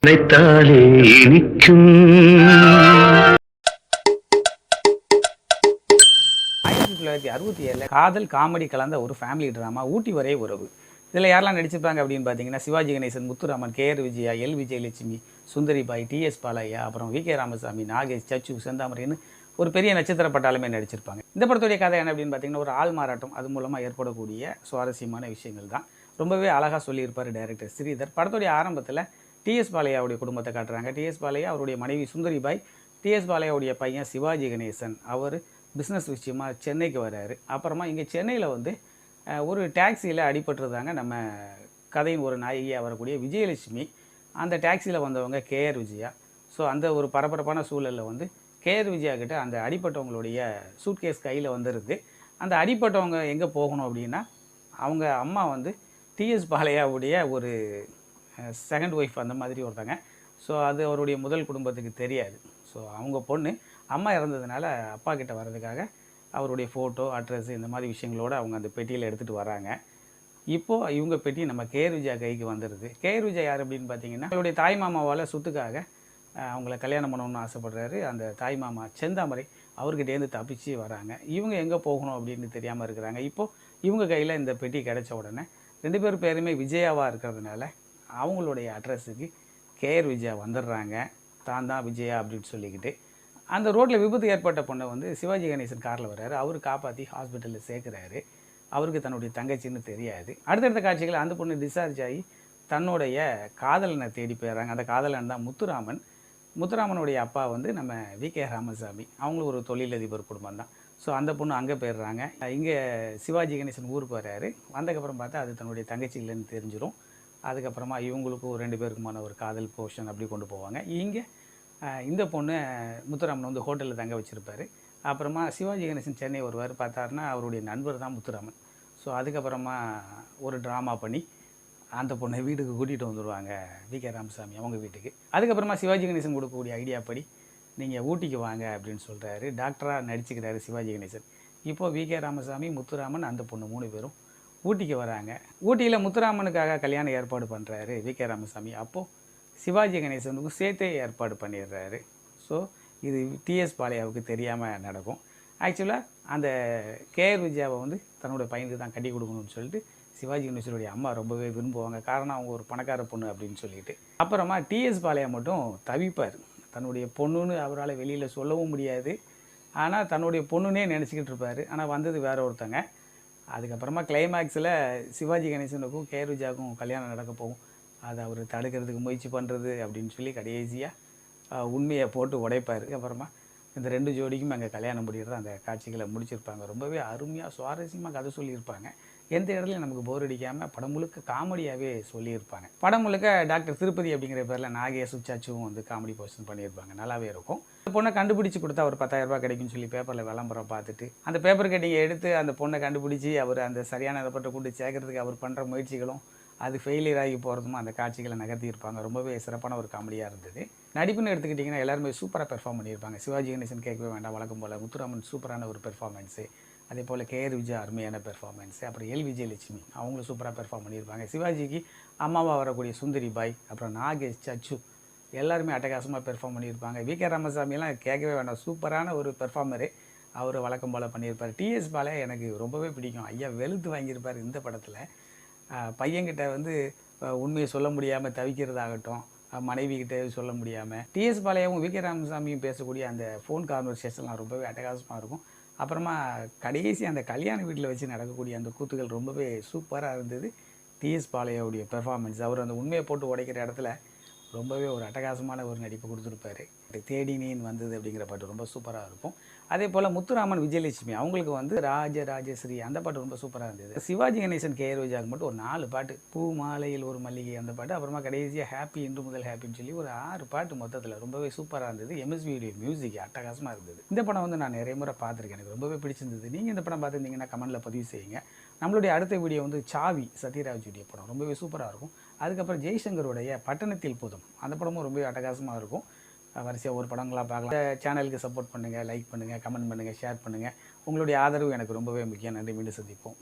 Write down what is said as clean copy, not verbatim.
நினைத்தாலே இனிக்கும். 1967 காதல் காமெடி கலந்த ஒரு ஃபேமிலி ட்ராமா ஊட்டி வரை உறவு. இதில் யாரெல்லாம் நடிச்சிருப்பாங்க அப்படின்னு பார்த்தீங்கன்னா, Sivaji Ganesan, Muthuraman, K R Vijaya, L Vijayalakshmi, Sundaribai, T S Balaiah, அப்புறம் வி கே ராமசாமி, நாகேஷ், சச்சு, செந்தாமரைன்னு ஒரு பெரிய நட்சத்திர பட்டாலுமே நடிச்சிருப்பாங்க. இந்த படத்துடைய கதை என்ன அப்படின்னு பார்த்தீங்கன்னா, ஒரு ஆள் மாறாட்டம், அது மூலமாக ஏற்படக்கூடிய சுவாரஸ்யமான விஷயங்கள் தான். ரொம்பவே அழகாக சொல்லியிருப்பார் டைரக்டர் ஸ்ரீதர். படத்துடைய ஆரம்பத்தில் டிஎஸ் பாலையாவுடைய குடும்பத்தை காட்டுறாங்க. டிஎஸ் பாலையா, அவருடைய மனைவி சுந்தரிபாய், டிஎஸ் பாலையாவுடைய பையன் சிவாஜி கணேசன், அவர் பிஸ்னஸ் விஷயமா சென்னைக்கு வர்றாரு. அப்புறமா இங்கே சென்னையில் வந்து ஒரு டாக்ஸியில் அடிபட்டுருந்தாங்க நம்ம கதையின் ஒரு நாயகியாக வரக்கூடிய விஜயலட்சுமி. அந்த டாக்ஸியில் வந்தவங்க கேஆர் விஜயா. ஸோ அந்த ஒரு பரபரப்பான சூழலில் வந்து கேஆர் விஜயா கிட்ட அந்த அடிப்பட்டவங்களுடைய சூட்கேஸ் கையில் வந்துடுது. அந்த அடிப்பட்டவங்க எங்கே போகணும் அப்படின்னா, அவங்க அம்மா வந்து டிஎஸ் பாலையாவுடைய ஒரு செகண்ட் ஒய்ஃப் அந்த மாதிரி ஒருத்தங்க. ஸோ அது அவருடைய முதல் குடும்பத்துக்கு தெரியாது. ஸோ அவங்க பொண்ணு அம்மா இறந்ததுனால அப்பா கிட்ட வர்றதுக்காக அவருடைய ஃபோட்டோ, அட்ரஸ் இந்த மாதிரி விஷயங்களோடு அவங்க அந்த பெட்டியில் எடுத்துகிட்டு வராங்க. இப்போது இவங்க பெட்டி நம்ம கேஆர் விஜயா கைக்கு வந்துடுது. கேஆர் விஜயா யார் அப்படின்னு பார்த்தீங்கன்னா, அவருடைய தாய் மாமாவால் சொத்துக்காக அவங்கள கல்யாணம் பண்ணணும்னு ஆசைப்படுறாரு. அந்த தாய் மாமா செந்தாமரை அவர்கிட்டேருந்து தப்பிச்சு வராங்க. இவங்க எங்கே போகணும் அப்படின்னு தெரியாமல் இருக்கிறாங்க. இப்போது இவங்க கையில் இந்த பெட்டி கிடைச்ச உடனே 2 பேர் பேருமே விஜயாவாக இருக்கிறதுனால அவங்களுடைய அட்ரஸுக்கு கேஆர் விஜயா வந்துடுறாங்க. தான் விஜயா அப்படின்னு சொல்லிக்கிட்டு. அந்த ரோட்டில் விபத்து ஏற்பட்ட பொண்ணை வந்து சிவாஜி கணேசன் காரில் வர்றாரு. அவர் காப்பாற்றி ஹாஸ்பிட்டலில் சேர்க்குறாரு. அவருக்கு தன்னுடைய தங்கச்சின்னு தெரியாது. அடுத்தடுத்த காட்சிகள் அந்த பொண்ணு டிஸ்சார்ஜ் ஆகி தன்னுடைய காதலனை தேடி போயிடுறாங்க. அந்த காதலன் தான் முத்துராமன். முத்துராமனுடைய அப்பா வந்து நம்ம வி கே ராமசாமி. அவங்களும் ஒரு தொழிலதிபர் குடும்பம் தான். ஸோ அந்த பொண்ணு அங்கே போயிடுறாங்க. இங்கே சிவாஜி கணேசன் ஊருக்கு வர்றாரு. வந்ததுக்கப்புறம் பார்த்தா அது தன்னுடைய தங்கச்சி இல்லைன்னு தெரிஞ்சிடும். அதுக்கப்புறமா இவங்களுக்கும் 2 பேருக்குமான ஒரு காதல் போர்ஷன் அப்படி கொண்டு போவாங்க. இங்கே இந்த பொண்ணு முத்துராமன் வந்து ஹோட்டலில் தங்க வச்சுருப்பார். அப்புறமா சிவாஜி கணேசன் சென்னை வருவார். பார்த்தாருன்னா அவருடைய நண்பர் தான் முத்துராமன். ஸோ அதுக்கப்புறமா ஒரு ட்ராமா பண்ணி அந்த பொண்ணை வீட்டுக்கு கூட்டிகிட்டு வந்துடுவாங்க வி கே ராமசாமி அவங்க வீட்டுக்கு. அதுக்கப்புறமா சிவாஜி கணேசன் கொடுக்கக்கூடிய ஐடியாப்படி நீங்கள் ஊட்டிக்கு வாங்க அப்படின்னு சொல்கிறாரு. டாக்டராக நடிச்சுக்கிறாரு சிவாஜி கணேசன். இப்போது வி கே ராமசாமி, முத்துராமன், அந்த பொண்ணு 3 பேரும் ஊட்டிக்கு வராங்க. ஊட்டியில் முத்துராமனுக்காக கல்யாணம் ஏற்பாடு பண்ணுறாரு வி கே ராமசாமி. அப்போது சிவாஜி கணேசனுக்கும் சேர்த்தே ஏற்பாடு பண்ணிடுறாரு. ஸோ இது டிஎஸ் பாலையாவுக்கு தெரியாமல் நடக்கும். ஆக்சுவலாக அந்த கேஆர் விஜயாவை வந்து தன்னோட பையனுக்கு தான் கட்டி கொடுக்கணும்னு சொல்லிட்டு சிவாஜி கணேசனுடைய அம்மா ரொம்பவே விரும்புவாங்க. காரணம் அவங்க ஒரு பணக்கார பொண்ணு அப்படின்னு சொல்லிட்டு. அப்புறமா டிஎஸ் பாலையா மட்டும் தவிப்பார். தன்னுடைய பொண்ணுன்னு அவரால் வெளியில் சொல்லவும் முடியாது. ஆனால் தன்னுடைய பொண்ணுன்னே நினச்சிக்கிட்டு இருப்பார். ஆனால் வந்தது வேற ஒருத்தங்க. அதுக்கப்புறமா கிளைமேக்ஸில் சிவாஜி கணேசனுக்கும் கேஆர் விஜயாவுக்கும் கல்யாணம் நடக்க போகும். அதை அவர் தடுக்கிறதுக்கு முயற்சி பண்ணுறது அப்படின்னு சொல்லி கடைசியாக உண்மையை போட்டு உடைப்பார். அப்புறமா இந்த 2 ஜோடிக்கும் அங்கே கல்யாணம் முடிகிறது அந்த காட்சிகளை முடிச்சிருப்பாங்க. ரொம்பவே அருமையாக சுவாரஸ்யமாக கதை சொல்லியிருப்பாங்க. எந்த இடத்துலையும் நமக்கு போர் அடிக்காமல் படம் முழுக்க காமெடியாகவே சொல்லியிருப்பாங்க. படம் முழுக்க டாக்டர் திருப்பதி அப்படிங்கிற பேரில் நாகேஷ், சச்சுவும் வந்து காமெடி போர்ஷன் பண்ணியிருப்பாங்க. நல்லாவே இருக்கும். அந்த பொண்ணை கண்டுபிடிச்சி கொடுத்தா ஒரு 10,000 ரூபாய் கிடைக்கும்னு சொல்லி பேப்பரில் விளம்பரம் பார்த்துட்டு அந்த பேப்பர் கட்டிங்கை எடுத்து அந்த பொண்ணை கண்டுபிடிச்சி அவர் அந்த சரியான இடப்பட்ட கூட்டு சேர்க்கறதுக்கு அவர் பண்ணுற முயற்சிகளும் அது ஃபெயிலியர் ஆகி போகிறதும் அந்த காட்சிகளை நகர்த்தியிருப்பாங்க. ரொம்பவே சிறப்பான ஒரு காமெடியாக இருந்தது. நடிப்புன்னு எடுத்துக்கிட்டிங்கன்னா எல்லாருமே சூப்பராக பெர்ஃபார்ம் பண்ணியிருப்பாங்க. சிவாஜி கணேசன் கேட்கவே வேண்டாம், வழக்கம் போல். முத்துராமன் சூப்பரான ஒரு பெர்ஃபார்மன்ஸு. அதே போல் கேஆர் விஜயா அருமையான பெர்ஃபார்மன்ஸு. அப்புறம் எல் விஜயலட்சுமி அவங்களும் சூப்பராக பெர்ஃபார்ம் பண்ணியிருப்பாங்க. சிவாஜிக்கு அம்மாவாக வரக்கூடிய சுந்தரிபாய், அப்புறம் நாகேஷ், சச்சு எல்லாருமே அட்டகாசமாக பெர்ஃபார்ம் பண்ணியிருப்பாங்க. வி கே ராமசாமியெல்லாம் கேட்கவே வேண்டாம், சூப்பரான ஒரு பெர்ஃபார்மரு. அவர் வழக்கம் போல் பண்ணியிருப்பார். டிஎஸ் பாலையா எனக்கு ரொம்பவே பிடிக்கும். ஐயா வெளுத்து வாங்கியிருப்பார் இந்த படத்தில். பையன்கிட்ட வந்து உண்மையை சொல்ல முடியாமல் தவிக்கிறதாகட்டும், மனைவிக்கிட்ட சொல்ல முடியாமல் டிஎஸ் பாலையாவும் வி கே ராமசாமியும் பேசக்கூடிய அந்த ஃபோன் கான்வர்சேஷன்லாம் ரொம்பவே அட்டகாசமாக இருக்கும். அப்புறமா கடைசி அந்த கல்யாண வீட்டில் வச்சு நடக்கக்கூடிய அந்த கூத்துகள் ரொம்பவே சூப்பராக இருந்தது. டிஎஸ் பாலையாவுடைய பெர்ஃபார்மன்ஸ், அவர் அந்த உண்மையை போட்டு உடைக்கிற இடத்துல ரொம்பவே ஒரு அட்டகாசமான ஒரு நடிப்பு கொடுத்துருப்பாரு. தேடினேன் வந்தது அப்படிங்கிற பாட்டு ரொம்ப சூப்பராக இருக்கும். அதே போல் முத்துராமன், விஜயலட்சுமி அவங்களுக்கு வந்து ராஜராஜஸ்ரீ அந்த பாட்டு ரொம்ப சூப்பராக இருந்தது. சிவாஜி கணேசன், கேஆர் விஜயாவுக்கு மட்டும் ஒரு 4 பாட்டு, பூ மாலையில் ஒரு மல்லிகை அந்த பாட்டு, அப்புறமா கடைசியாக ஹாப்பி இன்று முதல் ஹாப்பின்னு சொல்லி ஒரு 6 பாட்டு மொத்தத்தில் ரொம்பவே சூப்பராக இருந்தது. எம்எஸ்வியுடைய மியூசிக் அட்டகாசமாக இருந்தது. இந்த படம் வந்து நான் நிறைய முறை பார்த்துருக்கேன், எனக்கு ரொம்பவே பிடிச்சிருந்தது. நீங்கள் இந்த படம் பார்த்துருந்தீங்கன்னா கமெண்ட்டில் பதிவு செய்யுங்க. நம்மளுடைய அடுத்த வீடியோ வந்து சாவி, சத்யராஜுடைய படம் ரொம்பவே சூப்பராக இருக்கும். அதுக்கப்புறம் ஜெய்சங்கருடைய பட்டணத்தில் பூதம் அந்த படமும் ரொம்பவே அட்டகாசமாக இருக்கும். வரிசையாக ஒரு படங்களாக பார்க்கலாம். சேனலுக்கு சப்போர்ட் பண்ணுங்கள், லைக் பண்ணுங்கள், கமெண்ட் பண்ணுங்கள், ஷேர் பண்ணுங்கள். உங்களுடைய ஆதரவு எனக்கு ரொம்பவே முக்கியம். நன்றி, மீண்டும் சந்திப்போம்.